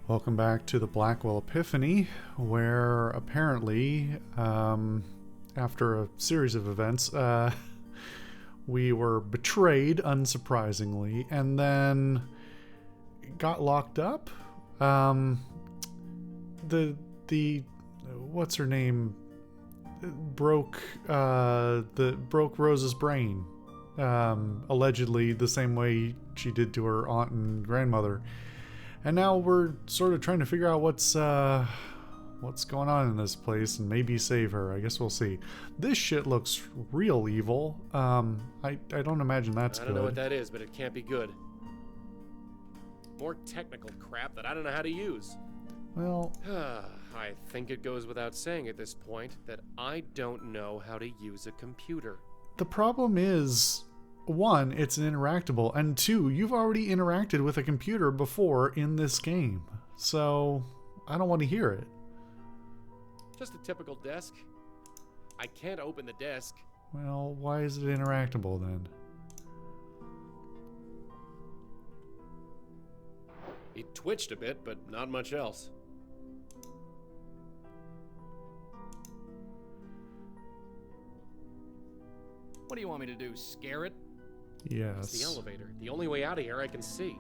Welcome back to the Blackwell Epiphany, where apparently, after a series of events, we were betrayed, unsurprisingly, and then got locked up. The what's her name broke broke Rose's brain, allegedly the same way she did to her aunt and grandmother. And now we're sort of trying to figure out what's going on in this place and maybe save her. I guess we'll see. This shit looks real evil. I don't imagine that's good. I don't know what that is, but it can't be good. More technical crap that I don't know how to use. Well, I think it goes without saying at this point that I don't know how to use a computer. the problem is, one, it's an interactable, and two, you've already interacted with a computer before in this game. So, I don't want to hear it. Just a typical desk. I can't open the desk. Well, why is it interactable then? It twitched a bit, but not much else. What do you want me to do, scare it? Yes. It's the elevator. The only way out of here I can see.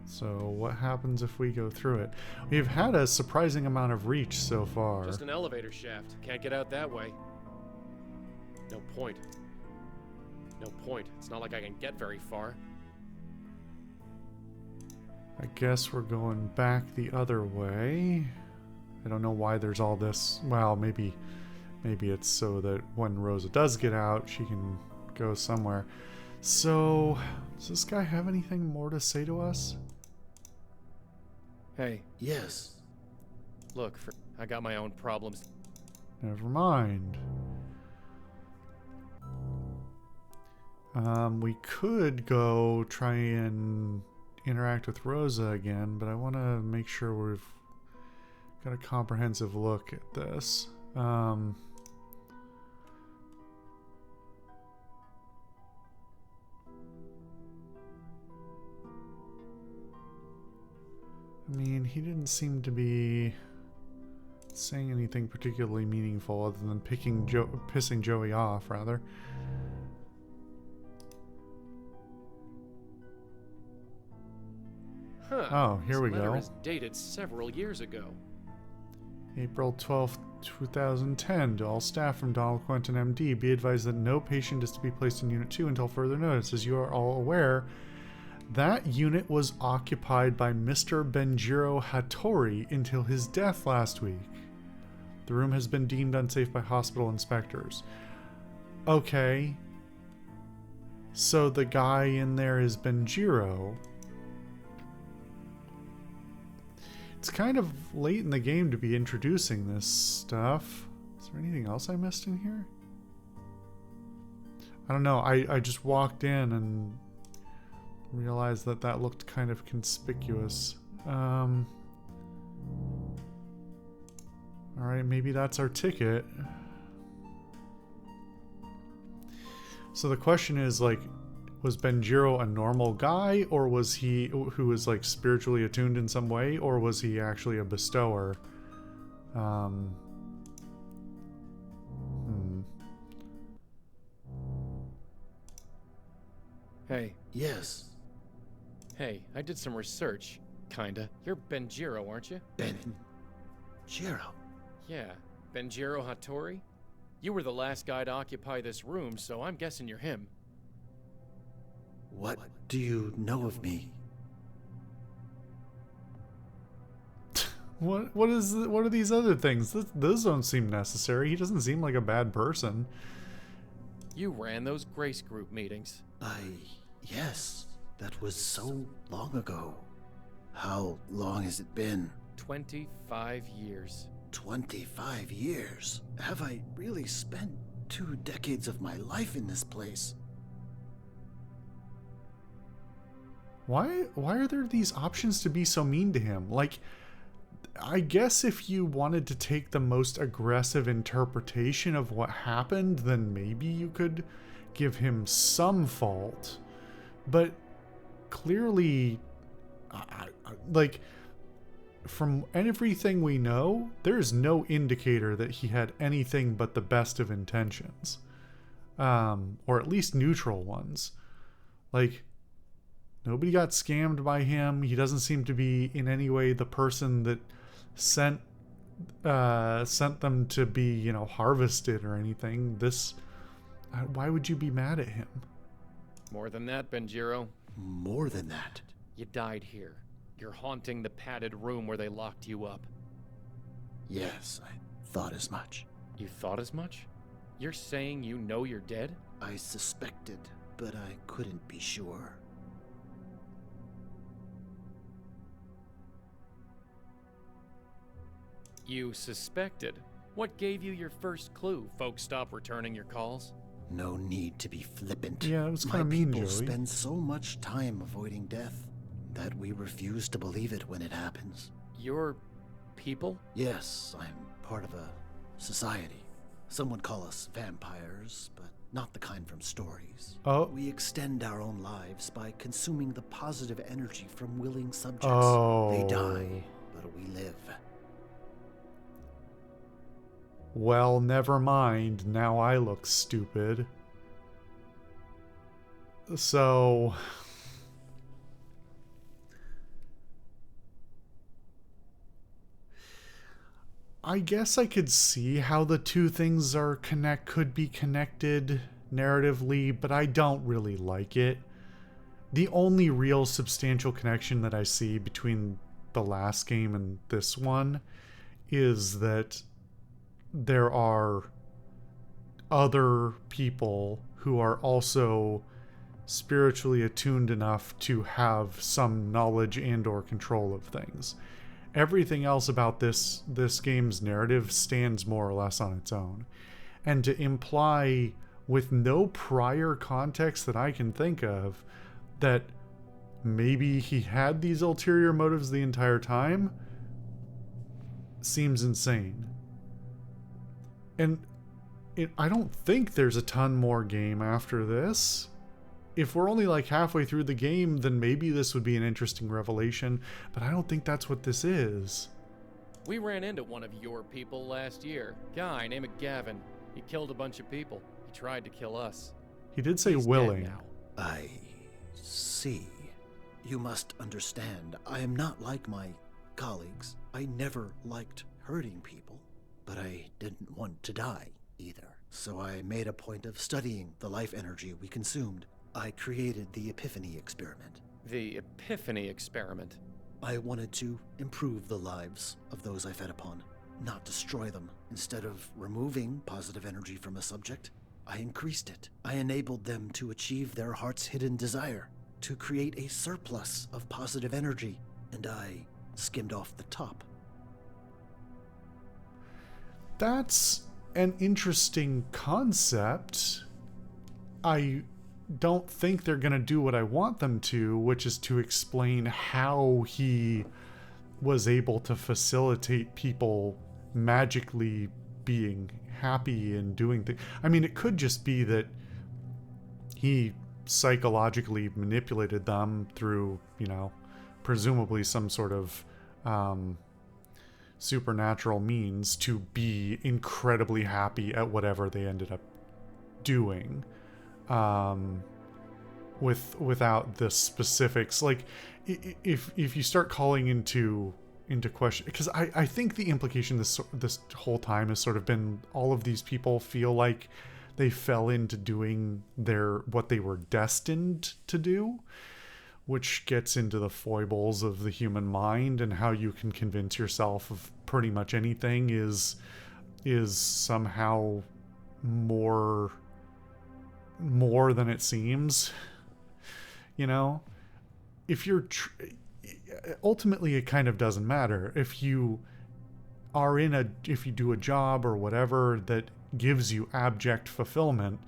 So what happens if we go through it? We've had a surprising amount of reach so far. Just an elevator shaft. Can't get out that way. No point. No point. It's not like I can get very far. I guess we're going back the other way. I don't know why there's all this. Well, maybe it's so that when Rosa does get out, she can go somewhere. So, does this guy have anything more to say to us? Hey, Yes. Look, I got my own problems. Never mind. We could go try and interact with Rosa again, but I want to make sure we've got a comprehensive look at this. I mean, he didn't seem to be saying anything particularly meaningful other than pissing Joey off, rather. Huh. Oh, here we This letter go. is dated several years ago. April 12th, 2010. To all staff from Donald Quentin, MD, be advised that no patient is to be placed in Unit 2 until further notice. As you are all aware, that unit was occupied by Mr. Benjiro Hattori until his death last week. The room has been deemed unsafe by hospital inspectors. Okay. So the guy in there is Benjiro. It's kind of late in the game to be introducing this stuff. Is there anything else I missed in here? I don't know. I just walked in and realized that looked kind of conspicuous. Alright, maybe that's our ticket. So the question is, like, was Benjiro a normal guy, or was he who was like spiritually attuned in some way, or was he actually a bestower? hey, Yes. Hey, I did some research. Kinda. You're Benjiro, aren't you? Ben. Jiro. Yeah. Benjiro Hattori? You were the last guy to occupy this room, so I'm guessing you're him. What do you know of me? What are these other things? Those don't seem necessary. He doesn't seem like a bad person. You ran those Grace Group meetings. Yes. That was so long ago. How long has it been? 25 years. 25 years. Have I really spent 2 decades of my life in this place? Why are there these options to be so mean to him? Like, I guess if you wanted to take the most aggressive interpretation of what happened, then maybe you could give him some fault. But clearly, like, from everything we know, there's no indicator that he had anything but the best of intentions. Or at least neutral ones. Like, nobody got scammed by him. He doesn't seem to be in any way the person that sent them to be, you know, harvested or anything. Why would you be mad at him? More than that, Benjiro. More than that. You died here. You're haunting the padded room where they locked you up. Yes, I thought as much. You thought as much? You're saying you know you're dead? I suspected, but I couldn't be sure. You suspected? What gave you your first clue? Folks stop returning your calls? No need to be flippant. Yeah, it was My kind of mean, people Joey. spend so much time avoiding death that we refuse to believe it when it happens. Your people? Yes, I'm part of a society. Some would call us vampires, but not the kind from stories. Oh. We extend our own lives by consuming the positive energy from willing subjects. Oh. They die, but we live. Well, never mind. Now I look stupid. So... I guess I could see how the two things could be connected narratively, but I don't really like it. The only real substantial connection that I see between the last game and this one is that there are other people who are also spiritually attuned enough to have some knowledge and or control of things. Everything else about this game's narrative stands more or less on its own. And to imply, with no prior context that I can think of, that maybe he had these ulterior motives the entire time seems insane. And I don't think there's a ton more game after this. If we're only like halfway through the game, then maybe this would be an interesting revelation, but I don't think that's what this is. We ran into one of your people last year. Guy named Gavin. He killed a bunch of people. He tried to kill us. He did say He's willing. dead now. I see. You must understand, I am not like my colleagues. I never liked hurting people, but I didn't want to die either. So I made a point of studying the life energy we consumed. I created the Epiphany experiment. The Epiphany experiment. I wanted to improve the lives of those I fed upon, not destroy them. Instead of removing positive energy from a subject, I increased it. I enabled them to achieve their heart's hidden desire, to create a surplus of positive energy, and I skimmed off the top. That's an interesting concept. I don't think they're going to do what I want them to, which is to explain how he was able to facilitate people magically being happy and doing things. I mean, it could just be that he psychologically manipulated them through, you know, presumably some sort of supernatural means to be incredibly happy at whatever they ended up doing. Without the specifics, like if you start calling into question, because I think the implication this whole time has sort of been all of these people feel like they fell into doing what they were destined to do, which gets into the foibles of the human mind and how you can convince yourself of pretty much anything is somehow more than it seems. You know, if you're ultimately it kind of doesn't matter if you do a job or whatever that gives you abject fulfillment.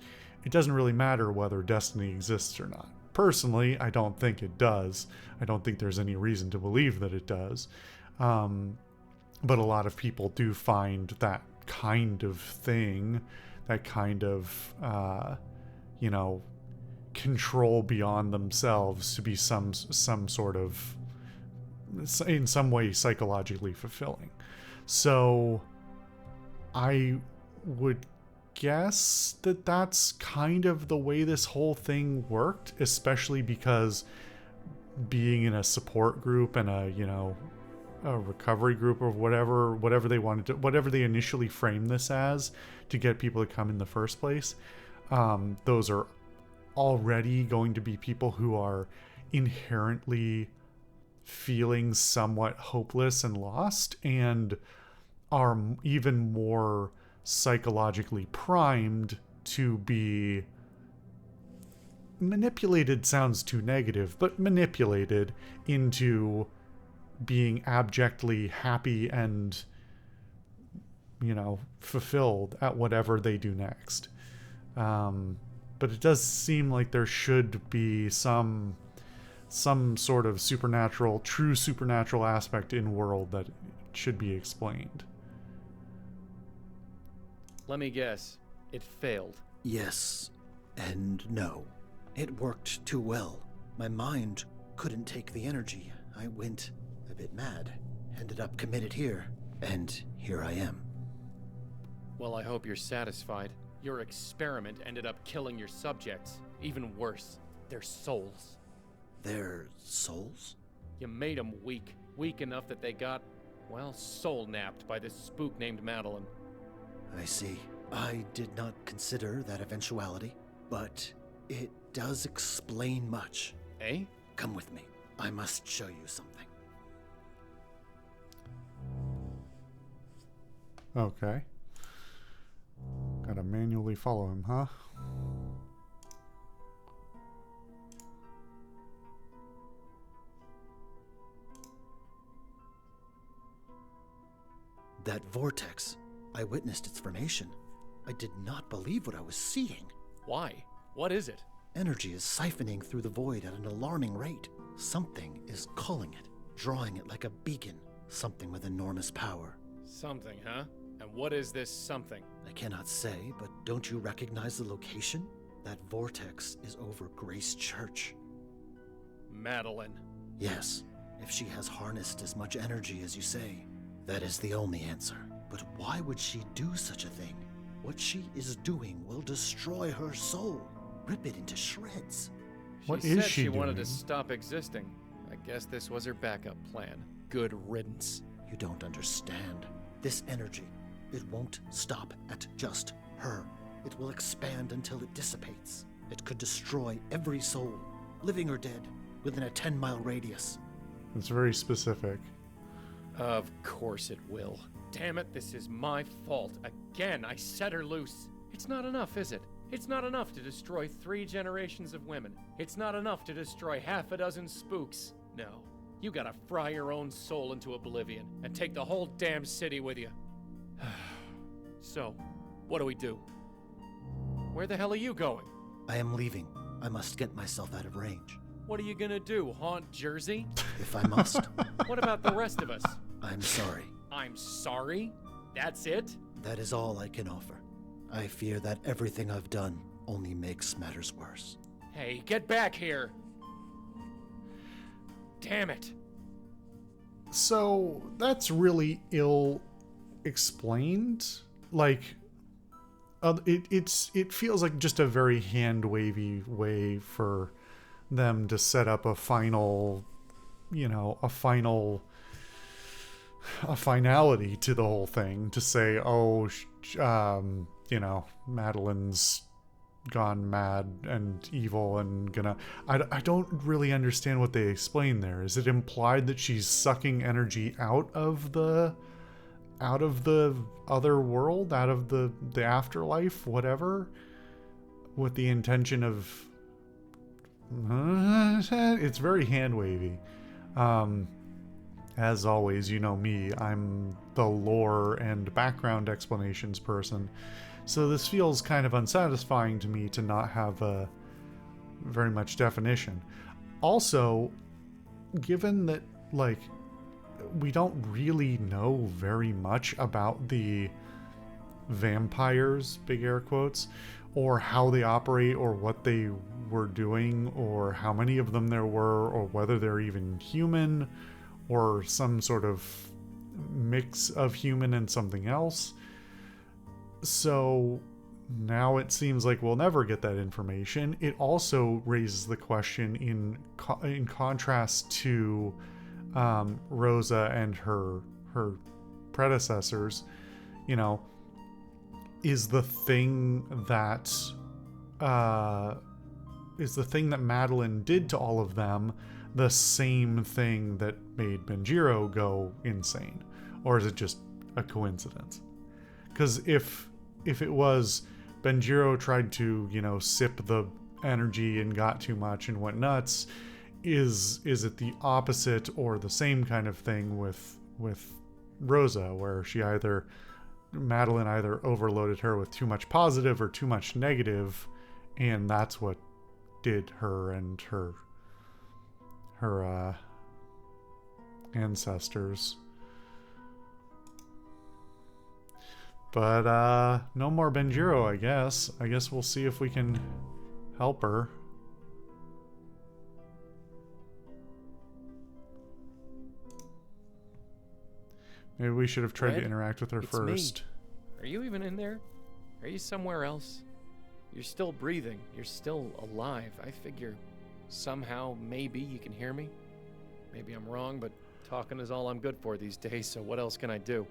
It doesn't really matter whether destiny exists or not. Personally, I don't think it does. I don't think there's any reason to believe that it does. But a lot of people do find that kind of thing, that kind of control beyond themselves to be some sort of in some way psychologically fulfilling. So I would guess that that's kind of the way this whole thing worked, especially because being in a support group and a recovery group or whatever they wanted to, whatever they initially framed this as to get people to come in the first place, those are already going to be people who are inherently feeling somewhat hopeless and lost, and are even more psychologically primed to be manipulated. Sounds too negative, but manipulated into being abjectly happy and, fulfilled at whatever they do next. But it does seem like there should be some sort of true supernatural aspect in world that should be explained. Let me guess. It failed. Yes and no. It worked too well. My mind couldn't take the energy. I went a bit mad. Ended up committed here. And here I am. Well, I hope you're satisfied. Your experiment ended up killing your subjects. Even worse, their souls. Their souls? You made them weak. Weak enough that they got, soul-napped by this spook named Madeline. I see. I did not consider that eventuality, but it does explain much. Eh? Come with me. I must show you something. Okay. Gotta manually follow him, huh? That vortex. I witnessed its formation. I did not believe what I was seeing. Why? What is it? Energy is siphoning through the void at an alarming rate. Something is calling it, drawing it like a beacon. Something with enormous power. Something, huh? And what is this something? I cannot say, but don't you recognize the location? That vortex is over Grace Church. Madeline. Yes, if she has harnessed as much energy as you say, that is the only answer. But why would she do such a thing? What she is doing will destroy her soul, rip it into shreds. What She is said she she wanted doing? to stop existing. I guess this was her backup plan. Good riddance. You don't understand. This energy, it won't stop at just her. It will expand until it dissipates. It could destroy every soul, living or dead, within a 10-mile radius. It's very specific. Of course it will. Damn it, this is my fault. Again, I set her loose. It's not enough, is it? It's not enough to destroy 3 generations of women. It's not enough to destroy half a dozen spooks. No. You gotta fry your own soul into oblivion and take the whole damn city with you. So, what do we do? Where the hell are you going? I am leaving. I must get myself out of range. What are you gonna do, haunt Jersey? If I must. What about the rest of us? I'm sorry. I'm sorry? That's it? That is all I can offer. I fear that everything I've done only makes matters worse. Hey, get back here! Damn it! So that's really ill explained. Like, it feels like just a very hand wavy way for them to set up a final, a finality to the whole thing. To say, Madeline's gone mad and evil and gonna. I don't really understand what they explain there. Is it implied that she's sucking energy out of the other world, out of the afterlife, whatever, with the intention of it's very hand wavy. As always, you know me, I'm the lore and background explanations person, so this feels kind of unsatisfying to me to not have very much definition. Also, given that, like, we don't really know very much about the vampires, big air quotes, or how they operate, or what they were doing, or how many of them there were, or whether they're even human, or some sort of mix of human and something else. So now it seems like we'll never get that information. It also raises the question in contrast to Rosa and her predecessors, you know, is the thing that Madeline did to all of them the same thing that made Benjiro go insane, or is it just a coincidence? Because if it was Benjiro tried to, you know, sip the energy and got too much and went nuts, is it the opposite or the same kind of thing with Rosa, where Madeline either overloaded her with too much positive or too much negative, and that's what did her and her ancestors. But no more Benjiro, I guess. I guess we'll see if we can help her. Maybe we should have tried to Red, interact with her it's first. Me. Are you even in there? Are you somewhere else? You're still breathing. You're still alive. I figure somehow, maybe you can hear me. Maybe I'm wrong, but talking is all I'm good for these days, so what else can I do?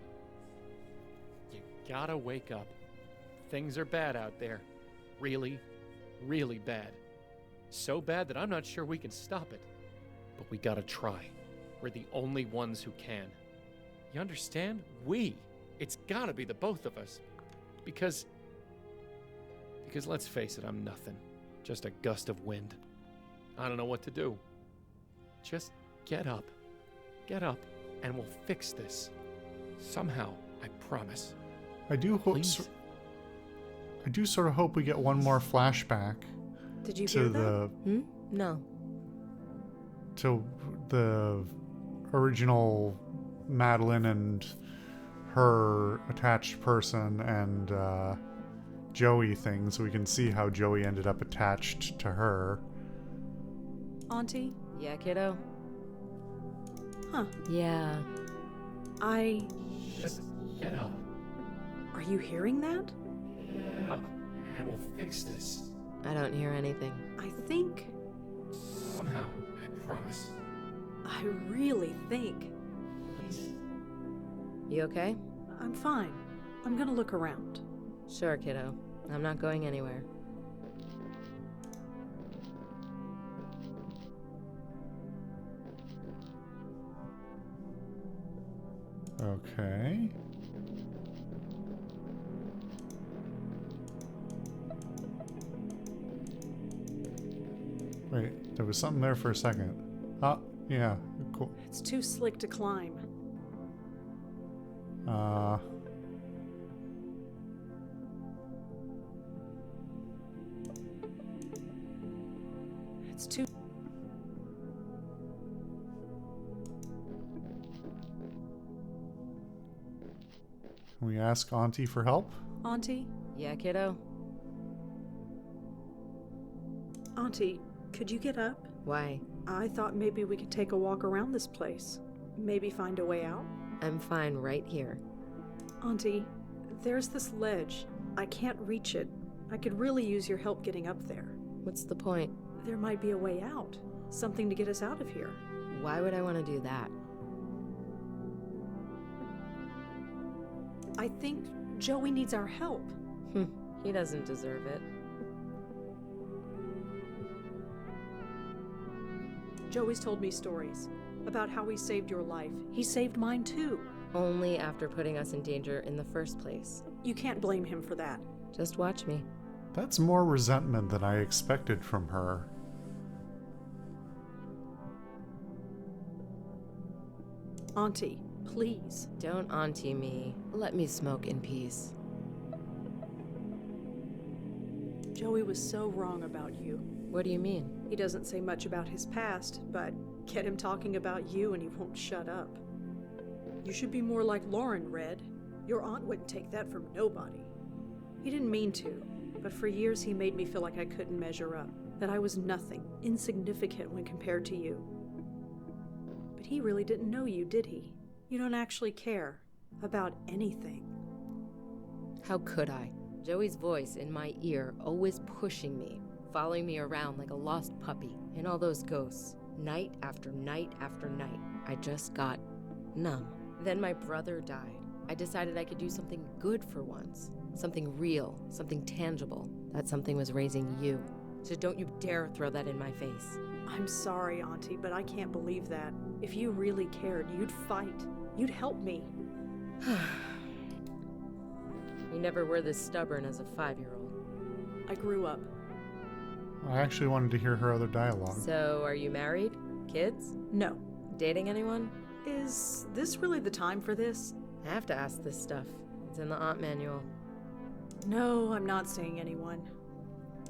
You gotta wake up. Things are bad out there. Really, really bad. So bad that I'm not sure we can stop it. But we gotta try. We're the only ones who can. You understand? We. It's gotta be the both of us. Because let's face it, I'm nothing. Just a gust of wind. I don't know what to do. Just get up. Get up, and we'll fix this. Somehow, I promise. I do sort of hope we get one more flashback. Did you to hear the that? No. to the original Madeline and her attached person and Joey thing, so we can see how Joey ended up attached to her. Auntie? Yeah, kiddo? Huh. Yeah. Just get up. Are you hearing that? Get up, and we'll fix this. I don't hear anything. I think... Somehow, I promise. I really think... Please. You okay? I'm fine. I'm gonna look around. Sure, kiddo. I'm not going anywhere. Okay. Wait, there was something there for a second. Oh, yeah, cool. It's too slick to climb. It's too... Can we ask Auntie for help? Auntie? Yeah, kiddo? Auntie, could you get up? Why? I thought maybe we could take a walk around this place. Maybe find a way out. I'm fine right here. Auntie, there's this ledge. I can't reach it. I could really use your help getting up there. What's the point? There might be a way out. Something to get us out of here. Why would I want to do that? I think Joey needs our help. He doesn't deserve it. Joey's told me stories about how he saved your life. He saved mine too. Only after putting us in danger in the first place. You can't blame him for that. Just watch me. That's more resentment than I expected from her. Auntie, please. Don't auntie me. Let me smoke in peace. Joey was so wrong about you. What do you mean? He doesn't say much about his past, but get him talking about you and he won't shut up. You should be more like Lauren, Red. Your aunt wouldn't take that from nobody. He didn't mean to, but for years he made me feel like I couldn't measure up, that I was nothing, insignificant when compared to you. But he really didn't know you, did he? You don't actually care about anything. How could I? Joey's voice in my ear, always pushing me, following me around like a lost puppy, and all those ghosts. Night after night after night, I just got numb. Then my brother died. I decided I could do something good for once. Something real, something tangible. That something was raising you. So don't you dare throw that in my face. I'm sorry, Auntie, but I can't believe that. If you really cared, you'd fight. You'd help me. You never were this stubborn as a 5-year-old. I grew up. I actually wanted to hear her other dialogue. So, are you married? Kids? No. Dating anyone? Is this really the time for this? I have to ask this stuff. It's in the aunt manual. No, I'm not seeing anyone.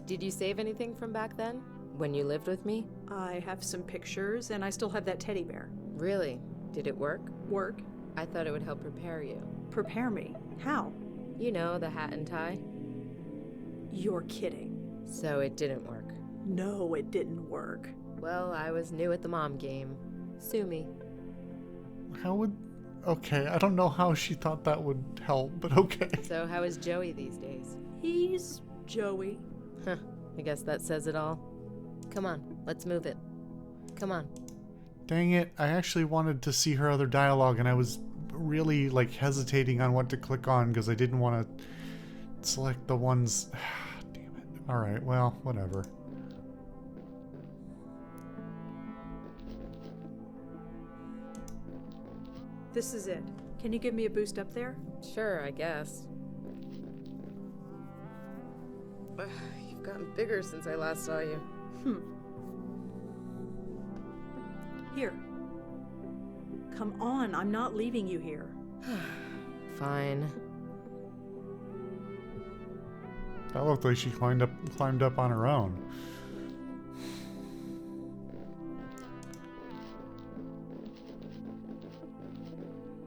Did you save anything from back then? When you lived with me? I have some pictures, and I still have that teddy bear. Really? Did it work? Work? I thought it would help prepare you. Prepare me? How? You know, the hat and tie? You're kidding. So it didn't work. No, it didn't work. Well, I was new at the mom game. Sue me. How would... Okay, I don't know how she thought that would help, but okay. So how is Joey these days? He's Joey. Huh, I guess that says it all. Come on, let's move it. Come on. Dang it, I actually wanted to see her other dialogue, and I was really, like, hesitating on what to click on because I didn't want to select the ones... Damn it. Alright, well, whatever. This is it. Can you give me a boost up there? Sure, I guess. You've gotten bigger since I last saw you. Here. Come on, I'm not leaving you here. Fine. That looked like she climbed up on her own.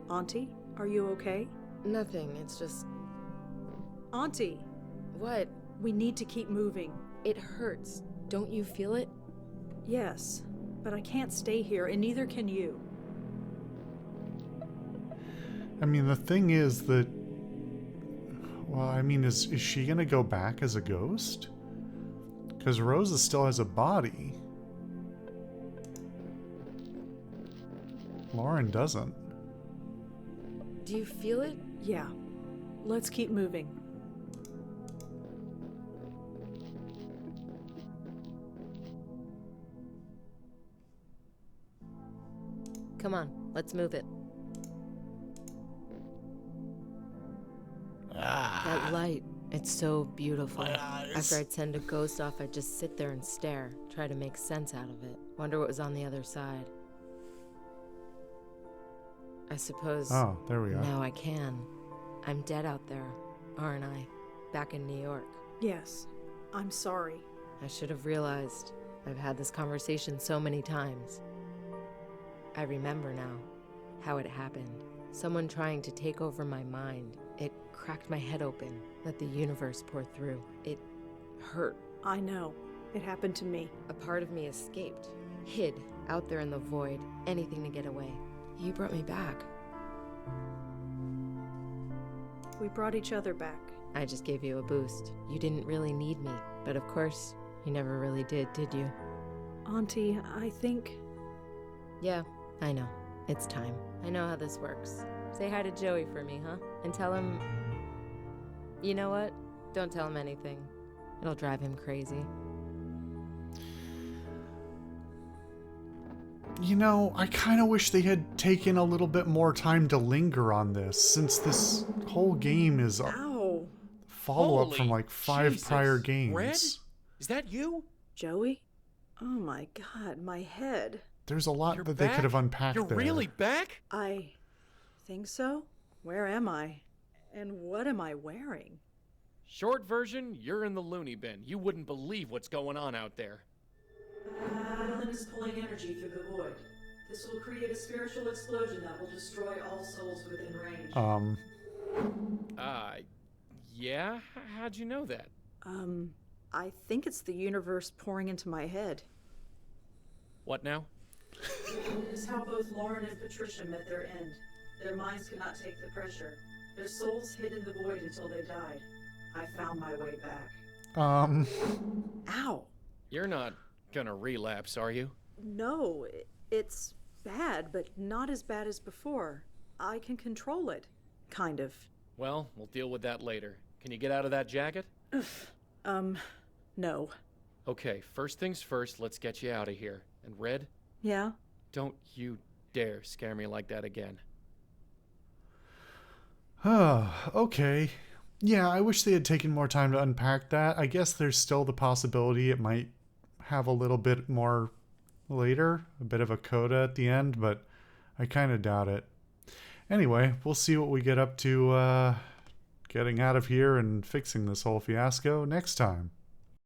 Auntie, are you okay? Nothing, it's just... Auntie, What? we need to keep moving. It hurts. Don't you feel it? Yes, but I can't stay here, and neither can you. I mean, the thing is that... Well, I mean, is she gonna go back as a ghost? Because Rosa still has a body. Lauren doesn't. Do you feel it? Yeah. Let's keep moving. Come on, let's move it. That light, it's so beautiful. After I'd send a ghost off, I'd just sit there and stare, try to make sense out of it. Wonder what was on the other side. I suppose Oh, there we are. now I can. I'm dead out there, aren't I? Back in New York. Yes. I'm sorry. I should have realized. I've had this conversation so many times. I remember now how it happened. Someone trying to take over my mind. It cracked my head open, let the universe pour through. It hurt. I know. It happened to me. A part of me escaped, hid out there in the void, anything to get away. You brought me back. We brought each other back. I just gave you a boost. You didn't really need me, but of course, you never really did you? Auntie, I think... Yeah, I know. It's time. I know how this works. Say hi to Joey for me, huh? And tell him... You know what? Don't tell him anything. It'll drive him crazy. You know, I kind of wish they had taken a little bit more time to linger on this, since this whole game is a Ow! follow-up Holy from like 5 Jesus. prior games. Red? Is that you? Joey? Oh my god, my head. There's a lot You're that they back? could have unpacked You're there. really back? I think so? Where am I? And what am I wearing? Short version, you're in the loony bin. You wouldn't believe what's going on out there. Madeline is pulling energy through the void. This will create a spiritual explosion that will destroy all souls within range. Yeah? How'd you know that? I think it's the universe pouring into my head. What now? It is how both Lauren and Patricia met their end. Their minds could not take the pressure. Their souls hid in the void until they died. I found my way back. Ow! You're not gonna relapse, are you? No, it's bad, but not as bad as before. I can control it. Kind of. Well, we'll deal with that later. Can you get out of that jacket? No. Okay, first things first, let's get you out of here. And Red, Yeah? don't you dare scare me like that again. Okay. Yeah, I wish they had taken more time to unpack that. I guess there's still the possibility it might have a little bit more later, a bit of a coda at the end, but I kind of doubt it. Anyway, we'll see what we get up to getting out of here and fixing this whole fiasco next time.